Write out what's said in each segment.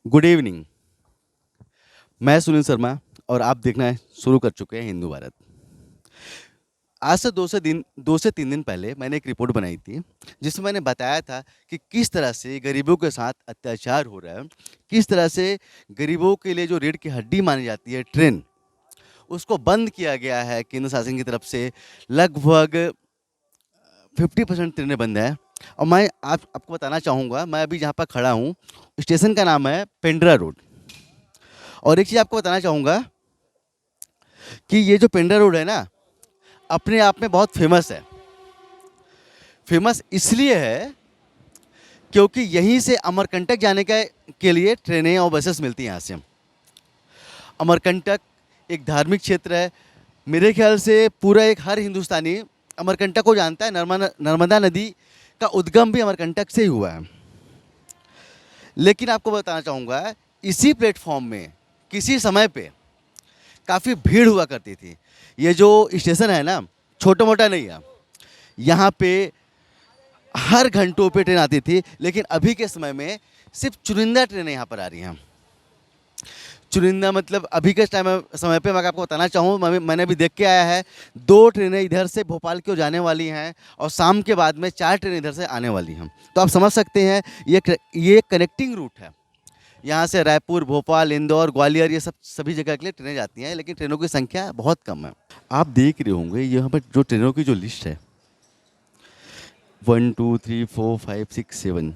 Good evening. मैं सुनील शर्मा और आप देखना शुरू कर चुके हैं हिंदू भारत। आज से 2 से 3 दिन पहले मैंने एक रिपोर्ट बनाई थी जिसमें मैंने बताया था कि किस तरह से गरीबों के साथ अत्याचार हो रहा है, किस तरह से गरीबों के लिए जो रीढ़ की हड्डी मानी जाती है ट्रेन, उसको बंद किया गया है केंद्र शासन की तरफ से। लगभग 50% ट्रेनें बंद है। और मैं आपको बताना चाहूँगा, मैं अभी जहाँ पर खड़ा हूँ स्टेशन का नाम है पेंड्रा रोड। और एक चीज़ आपको बताना चाहूँगा कि ये जो पेंड्रा रोड है ना, अपने आप में बहुत फेमस है। फेमस इसलिए है क्योंकि यहीं से अमरकंटक जाने के लिए ट्रेनें और बसेस मिलती हैं यहाँ से। अमरकंटक एक धार्मिक क्षेत्र है। मेरे ख्याल से पूरा एक हर हिंदुस्तानी अमरकंटक को जानता है। नर्मदा नदी का उद्गम भी अमरकंटक से ही हुआ है। लेकिन आपको बताना चाहूँगा, इसी प्लेटफॉर्म में किसी समय पे काफ़ी भीड़ हुआ करती थी। ये जो स्टेशन है ना, छोटा मोटा नहीं है। यहाँ पे हर घंटों पे ट्रेन आती थी, लेकिन अभी के समय में सिर्फ चुनिंदा ट्रेनें यहाँ पर आ रही हैं। चुनिंदा मतलब अभी के समय पे मैं आपको बताना चाहूँ, मैंने अभी देख के आया है 2 ट्रेनें इधर से भोपाल की ओर जाने वाली हैं और शाम के बाद में 4 ट्रेनें इधर से आने वाली हैं। तो आप समझ सकते हैं ये कनेक्टिंग रूट है। यहाँ से रायपुर, भोपाल, इंदौर, ग्वालियर, ये सभी जगह के लिए ट्रेनें जाती हैं, लेकिन ट्रेनों की संख्या बहुत कम है। आप देख रहे होंगे यहाँ पर जो ट्रेनों की जो लिस्ट है, 1 2 3 4 5 6 7,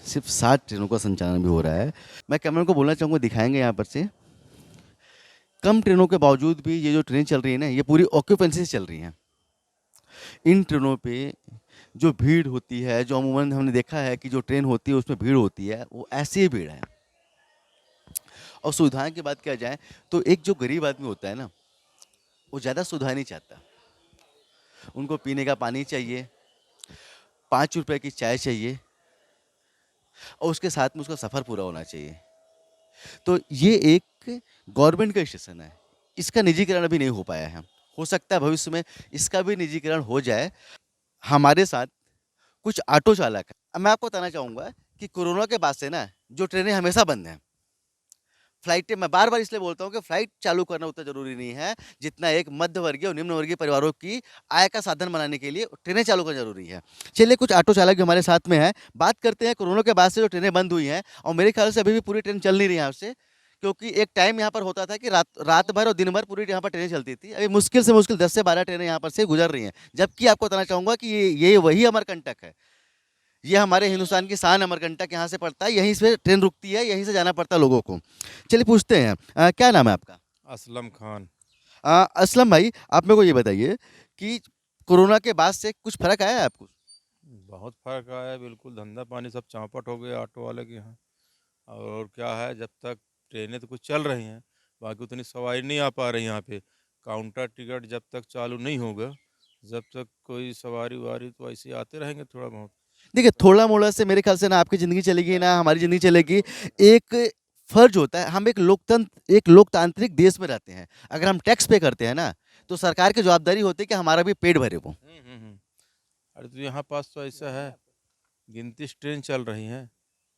सिर्फ 7 ट्रेनों का संचालन भी हो रहा है। मैं कैमरा को बोलना चाहूँगा, दिखाएंगे यहाँ पर से। कम ट्रेनों के बावजूद भी ये जो ट्रेन चल रही है ना, ये पूरी ऑक्यूपेंसी से चल रही हैं। इन ट्रेनों पे जो भीड़ होती है, जो अमूमन हमने देखा है कि जो ट्रेन होती है उसमें भीड़ होती है, वो ऐसी ही भीड़ है। और सुविधाएं की बात किया जाए तो एक जो गरीब आदमी होता है ना, वो ज़्यादा सुविधा नहीं चाहता। उनको पीने का पानी चाहिए, 5 रुपए की चाय चाहिए, और उसके साथ में उसका सफ़र पूरा होना चाहिए। तो ये एक गवर्नमेंट का स्टेशन है, इसका निजीकरण अभी नहीं हो पाया है। हो सकता है भविष्य में इसका भी निजीकरण हो जाए। हमारे साथ कुछ ऑटो चालक हैं। अब मैं आपको बताना चाहूँगा कि कोरोना के बाद से ना जो ट्रेनें हमेशा बंद हैं। फ्लाइटें, मैं बार बार इसलिए बोलता हूँ कि फ्लाइट चालू करना उतना ज़रूरी नहीं है जितना एक मध्य वर्गीय और निम्न वर्गीय परिवारों की आय का साधन बनाने के लिए ट्रेनें चालू करना जरूरी है। चलिए, कुछ ऑटो चालक भी हमारे साथ में हैं, बात करते हैं कोरोना के बाद से जो ट्रेनें बंद हुई हैं। और मेरे ख्याल से अभी भी पूरी ट्रेन चल नहीं रही है यहाँ से, क्योंकि एक टाइम यहाँ पर होता था कि रात भर और दिन भर पूरी यहाँ पर ट्रेनें चलती थी। अभी मुश्किल से मुश्किल 10 से 12 ट्रेनें यहाँ पर से गुजर रही हैं। जबकि आपको बताना चाहूँगा कि ये वही अमरकंटक है। ये हमारे हिंदुस्तान की शान अमरकंटक यहाँ से पड़ता है, यहीं से ट्रेन रुकती है, यहीं से जाना पड़ता है लोगों को। चलिए पूछते हैं, क्या नाम है आपका? असलम खान। असलम भाई, आप मेरे को ये बताइए कि कोरोना के बाद से कुछ फर्क आया है आपको? बहुत फ़र्क आया है, बिल्कुल धंधा पानी सब चौपट हो गया ऑटो वाले के यहाँ। और क्या है, जब तक ट्रेनें तो कुछ चल रही हैं, बाकी उतनी सवारी नहीं आ पा रही यहाँ पे। काउंटर टिकट जब तक चालू नहीं होगा, जब तक कोई सवारी वारी तो ऐसे आते रहेंगे थोड़ा बहुत। देखिए, थोड़ा मोड़ा से मेरे ख्याल से ना आपकी ज़िंदगी चलेगी ना हमारी ज़िंदगी चलेगी। एक फर्ज होता है, हम एक लोकतांत्रिक देश में रहते हैं। अगर हम टैक्स पे करते हैं ना, तो सरकार की जवाबदारी होती है कि हमारा भी पेट भरे वो। अरे तो यहाँ पास तो ऐसा है, गिनती ट्रेन चल रही हैं,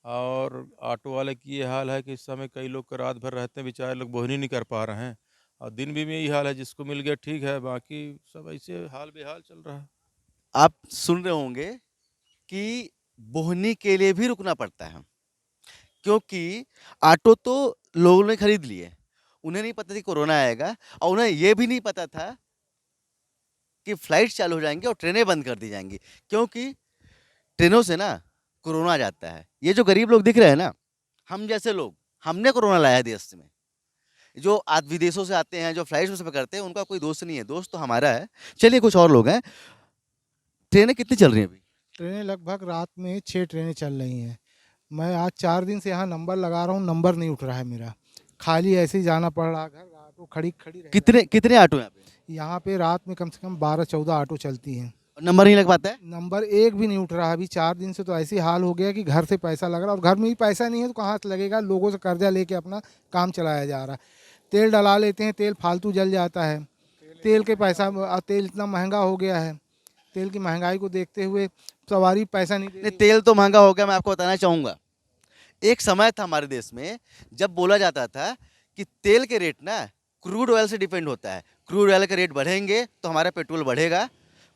और ऑटो वाले की ये हाल है कि इस समय कई लोग का रात भर रहते हैं, बेचारे लोग बोहनी नहीं कर पा रहे हैं। और दिन भी में यही हाल है, जिसको मिल गया ठीक है, बाकी सब ऐसे हाल बेहाल चल रहा है। आप सुन रहे होंगे कि बोहनी के लिए भी रुकना पड़ता है, क्योंकि ऑटो तो लोगों ने खरीद लिए। उन्हें नहीं पता थी कोरोना आएगा, और उन्हें यह भी नहीं पता था कि फ्लाइट चालू हो जाएंगी और ट्रेनें बंद कर दी जाएंगी, क्योंकि ट्रेनों से ना कोरोना आ जाता है। ये जो गरीब लोग दिख रहे हैं ना, हम जैसे लोग, हमने कोरोना लाया देश में। जो विदेशों से आते हैं, जो फ्लाइट में सफर करते हैं, उनका कोई दोस्त नहीं है, दोस्त तो हमारा है। चलिए, कुछ और लोग हैं। ट्रेनें कितनी चल रही हैं अभी? ट्रेनें लगभग रात में 6 ट्रेनें चल रही हैं। मैं आज 4 दिन से यहाँ नंबर लगा रहा हूँ, नंबर नहीं उठ रहा है मेरा। खाली ऐसे ही जाना पड़ रहा है, घर ऑटो खड़ी खड़ी रह कितने जाती कितने ऑटो हैं यहाँ है। यहाँ पे रात में कम से कम 12-14 ऑटो चलती हैं। पे? नंबर नहीं लग पाता है? नंबर एक भी नहीं उठ रहा। अभी 4 दिन से तो ऐसे ही हाल हो गया कि घर से पैसा लग रहा, और घर में भी पैसा नहीं है तो कहाँ से लगेगा। लोगों से कर्जा लेके अपना काम चलाया जा रहा है। तेल डला लेते हैं, तेल फालतू जल जाता है। तेल के पैसा, तेल इतना महंगा हो गया है। तेल की महंगाई को देखते हुए सवारी पैसा नहीं दे नहीं, रही। तेल तो महंगा हो गया। मैं आपको बताना चाहूँगा, एक समय था हमारे देश में जब बोला जाता था कि तेल के रेट ना क्रूड ऑयल से डिपेंड होता है। क्रूड ऑयल के रेट बढ़ेंगे तो हमारा पेट्रोल बढ़ेगा,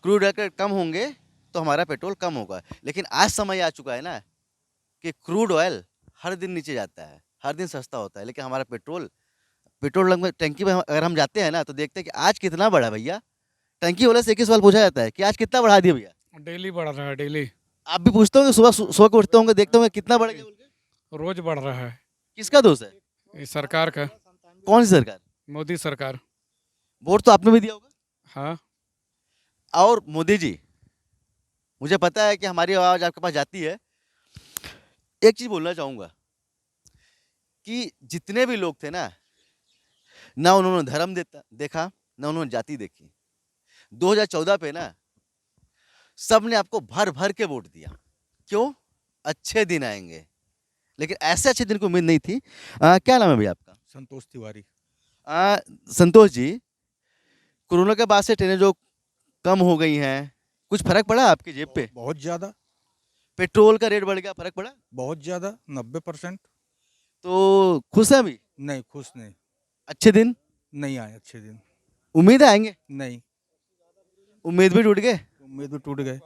क्रूड ऑयल के रेट कम होंगे तो हमारा पेट्रोल कम होगा। लेकिन आज समय आ चुका है ना कि क्रूड ऑयल हर दिन नीचे जाता है, हर दिन सस्ता होता है, लेकिन हमारा पेट्रोल पेट्रोल लगभग टंकी में अगर हम जाते हैं ना तो देखते हैं कि आज कितना बढ़ा भैया। टंकी वाले से एक ही सवाल पूछा जाता है कि आज कितना बढ़ा दिया भैया। डेली बढ़ रहा है, डेली आप भी पूछते होंगे, सुबह सुबह को उठते होंगे, देखते होंगे कितना बढ़ गया बोल के। रोज बढ़ रहा है। किसका दोष है? ये सरकार का, कौन सी सरकार? मोदी सरकार। वोट तो आपने भी दिया होगा। हाँ, और मोदी जी, मुझे पता है कि हमारी आवाज़ आपके पास जाती है। एक चीज़ बोलना चाहूँगा कि जितने भी लोग थे ना उन्होंने धर्म देखा, ना उन्होंने जाति देखी। 2014 पे ना सब ने आपको भर भर के वोट दिया। क्यों? अच्छे दिन आएंगे। लेकिन ऐसे अच्छे दिन की उम्मीद नहीं थी। क्या नाम है भैया आपका? संतोष तिवारी। संतोष जी, कोरोना के बाद से ट्रेनें जो कम हो गई हैं, कुछ फर्क पड़ा आपकी जेब पे? बहुत ज़्यादा, पेट्रोल का रेट बढ़ गया, फर्क पड़ा? बहुत ज़्यादा, 90%। तो खुश हैं अभी? नहीं, खुश नहीं। अच्छे दिन नहीं आए अच्छे दिन। उम्मीद आएंगे? नहीं, उम्मीद भी टूट गए। उम्मीद भी टूट गए।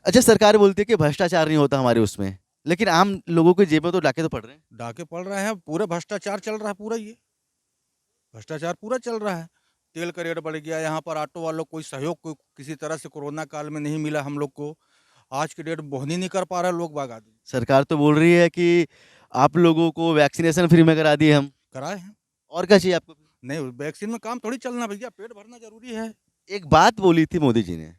अच्छा, सरकार बोलती है कि भ्रष्टाचार नहीं होता हमारे उसमें, लेकिन आम लोगों के जेब में तो डाके तो पड़ रहे हैं। डाके पड़ रहे हैं, पूरे भ्रष्टाचार चल रहा है, पूरा ये भ्रष्टाचार पूरा चल रहा है। तेल का रेट बढ़ गया, यहाँ पर ऑटो वालों को कोई सहयोग को किसी तरह से कोरोना काल में नहीं मिला हम लोग को। आज के डेट बोहन ही नहीं कर पा रहे लोग बाग आदमी। सरकार तो बोल रही है कि आप लोगों को वैक्सीनेशन फ्री में करा दिए हम। कराए हैं। और क्या चाहिए आपको? नहीं, वैक्सीन में काम थोड़ी चलना भैया, पेट भरना जरूरी है। एक बात बोली थी मोदी जी ने,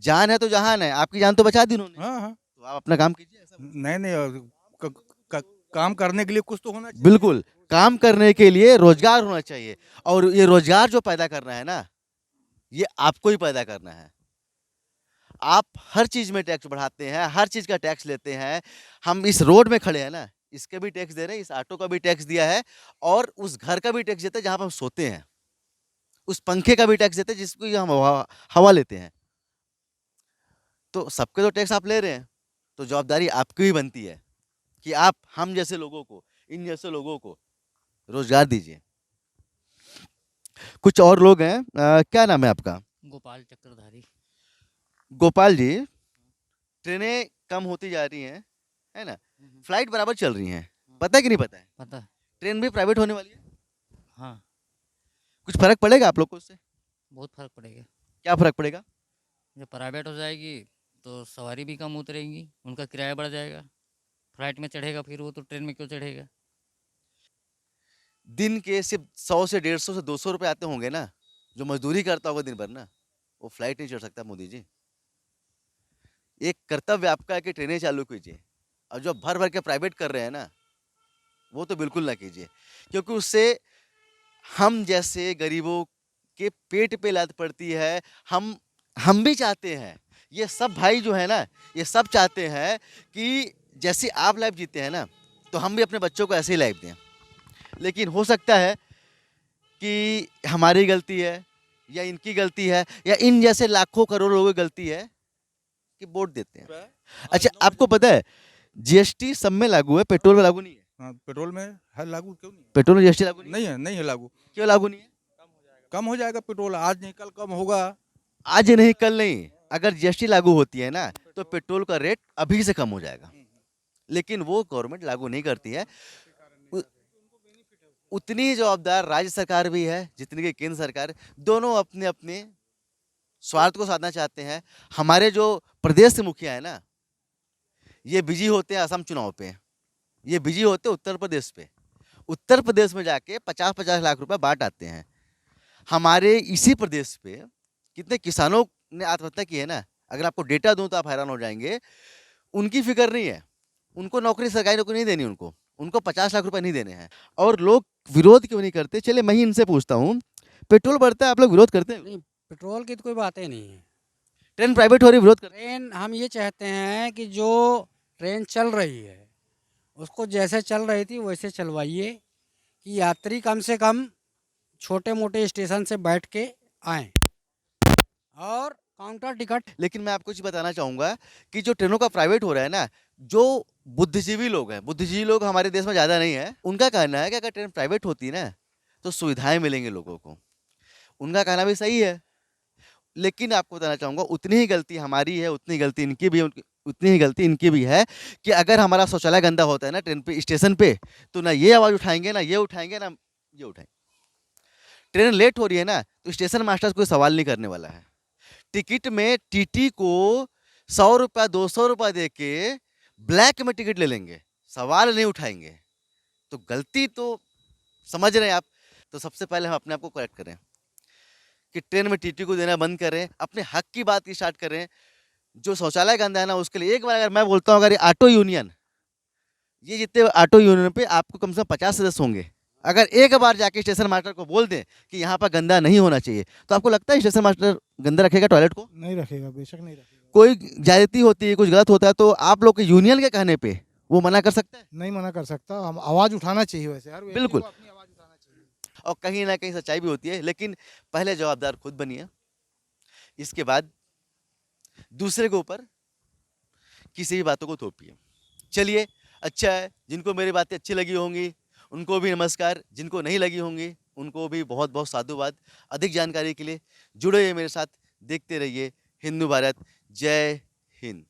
जान है तो जहान है। आपकी जान तो बचा दी उन्होंने, हाँ हाँ। तो आप अपना काम कीजिए। ऐसा नहीं नहीं, काम करने के लिए कुछ तो होना चाहिए। बिल्कुल, काम करने के लिए रोजगार होना चाहिए, और ये रोजगार जो पैदा करना है ना, ये आपको ही पैदा करना है। आप हर चीज में टैक्स बढ़ाते हैं, हर चीज का टैक्स लेते हैं। हम इस रोड में खड़े हैं ना, इसके भी टैक्स दे रहे हैं, इस ऑटो का भी टैक्स दिया है, और उस घर का भी टैक्स देते हैं जहां पर हम सोते हैं, उस पंखे का भी टैक्स देते हैं जिसको हम हवा लेते हैं। तो सबके तो टैक्स आप ले रहे हैं, तो जवाबदारी आपकी भी बनती है कि आप हम जैसे लोगों को, इन जैसे लोगों को रोजगार दीजिए। कुछ और लोग हैं। क्या नाम है आपका? गोपाल चक्रधारी। गोपाल जी, ट्रेनें कम होती जा रही हैं, है ना? फ्लाइट बराबर चल रही हैं, पता है कि नहीं पता है? पता है। ट्रेन भी प्राइवेट होने वाली है। हाँ, कुछ फर्क पड़ेगा आप लोग को उससे? बहुत फर्क पड़ेगा। क्या फर्क पड़ेगा? जब प्राइवेट हो जाएगी तो सवारी भी कम उतरेंगी, उनका किराया बढ़ जाएगा। फ्लाइट में चढ़ेगा फिर वो, तो ट्रेन में क्यों चढ़ेगा? दिन के सिर्फ 100 से 150 से 200 रुपए आते होंगे ना, जो मजदूरी करता होगा दिन भर ना, वो फ्लाइट नहीं चढ़ सकता। मोदी जी, एक कर्तव्य आपका है कि ट्रेनें चालू कीजिए, और जो भर भर के प्राइवेट कर रहे हैं ना, वो तो बिल्कुल ना कीजिए, क्योंकि उससे हम जैसे गरीबों के पेट पे लात पड़ती है। हम भी चाहते हैं, ये सब भाई जो है ना, ये सब चाहते हैं कि जैसे आप लाइफ जीते हैं ना, तो हम भी अपने बच्चों को ऐसे ही लाइफ दें। लेकिन हो सकता है कि हमारी गलती है, या इनकी गलती है, या इन जैसे लाखों करोड़ों लोगों की गलती है कि वोट देते हैं। अच्छा, आपको पता है जीएसटी सब में लागू है, पेट्रोल में लागू नहीं है। हाँ, पेट्रोल में है लागू, क्यों नहीं? पेट्रोल में जीएसटी लागू नहीं है? नहीं है, नहीं है लागू। क्यों लागू नहीं है? कम हो जाएगा पेट्रोल, आज नहीं कल कम होगा। आज नहीं कल नहीं, अगर जीएसटी लागू होती है ना, तो पेट्रोल का रेट अभी से कम हो जाएगा। लेकिन वो गवर्नमेंट लागू नहीं करती है। उतनी जवाबदार राज्य सरकार भी है जितनी कि केंद्र सरकार। दोनों अपने अपने स्वार्थ को साधना चाहते हैं। हमारे जो प्रदेश के मुखिया है ना, ये बिजी होते हैं असम चुनाव पे, ये बिजी होते हैं उत्तर प्रदेश पे। उत्तर प्रदेश में जाके 50-50 लाख रुपए बांट आते हैं। हमारे इसी प्रदेश पे कितने किसानों ने आत्महत्या की है ना, अगर आपको डेटा दूं तो आप हैरान हो जाएंगे। उनकी फिक्र नहीं है, उनको नौकरी, सरकारी नौकरी नहीं देनी, उनको 50 लाख रुपए नहीं देने हैं। और लोग विरोध क्यों नहीं करते? चले मैं ही इनसे पूछता हूँ, पेट्रोल बढ़ता है, आप लोग विरोध करते हैं? नहीं, पेट्रोल की तो कोई बात ही नहीं है। ट्रेन प्राइवेट हो रही, विरोध करते ट्रेन हम ये चाहते हैं कि जो ट्रेन चल रही है उसको जैसे चल रही थी वैसे चलवाइए, कि यात्री कम से कम छोटे मोटे स्टेशन से बैठ के आएँ, और काउंटर टिकट लेकिन मैं आपको चीज़ बताना चाहूँगा कि जो ट्रेनों का प्राइवेट हो रहा है ना, जो बुद्धिजीवी लोग हैं, बुद्धिजीवी लोग हमारे देश में ज़्यादा नहीं है, उनका कहना है कि अगर ट्रेन प्राइवेट होती ना, तो सुविधाएँ मिलेंगी लोगों को। उनका कहना भी सही है। लेकिन आपको बताना चाहूँगा उतनी ही गलती हमारी है, उतनी गलती इनकी भी है, उतनी ही गलती इनकी भी है कि अगर हमारा शौचालय गंदा होता है ना ट्रेन पे, स्टेशन पे, तो ना ये आवाज़ उठाएँगे, ना ये उठाएँगे, ना ये उठाएँगे। ट्रेन लेट हो रही है ना, तो स्टेशन मास्टर कोई सवाल नहीं करने वाला है। टिकट में टीटी को 100 रुपया, 200 रुपया दे के ब्लैक में टिकट ले लेंगे, सवाल नहीं उठाएँगे। तो गलती तो समझ रहे हैं आप। तो सबसे पहले हम अपने आप को करेक्ट करें कि ट्रेन में टीटी को देना बंद करें, अपने हक की बात की स्टार्ट करें। जो शौचालय गंदा है ना, उसके लिए एक बार अगर मैं बोलता हूँ, अगर ये ऑटो यूनियन, ये जितने ऑटो यूनियन पे आपको कम से कम 50 सदस्य होंगे, अगर एक बार जाके स्टेशन मास्टर को बोल दें कि यहाँ पर गंदा नहीं होना चाहिए, तो आपको लगता है स्टेशन मास्टर गंदा रखेगा टॉयलेट को? नहीं रखेगा, बेशक नहीं रखेगा। कोई ज्यादती होती है, कुछ गलत होता है, तो आप लोग के यूनियन के कहने पे वो मना कर सकता है? नहीं मना कर सकता, हम आवाज़ उठाना चाहिए वैसे, हर व्यक्ति बिल्कुल। को अपनी आवाज़ उठाना चाहिए। और कहीं ना कहीं सच्चाई भी होती है, लेकिन पहले जवाबदार खुद बनिए, इसके बाद दूसरे के ऊपर किसी भी बातों को थोपिए। चलिए, अच्छा है, जिनको मेरी बातें अच्छी लगी होंगी उनको भी नमस्कार, जिनको नहीं लगी होंगी उनको भी बहुत बहुत साधुवाद। अधिक जानकारी के लिए जुड़े रहिए मेरे साथ, देखते रहिए हिंदू भारत। जय हिंद।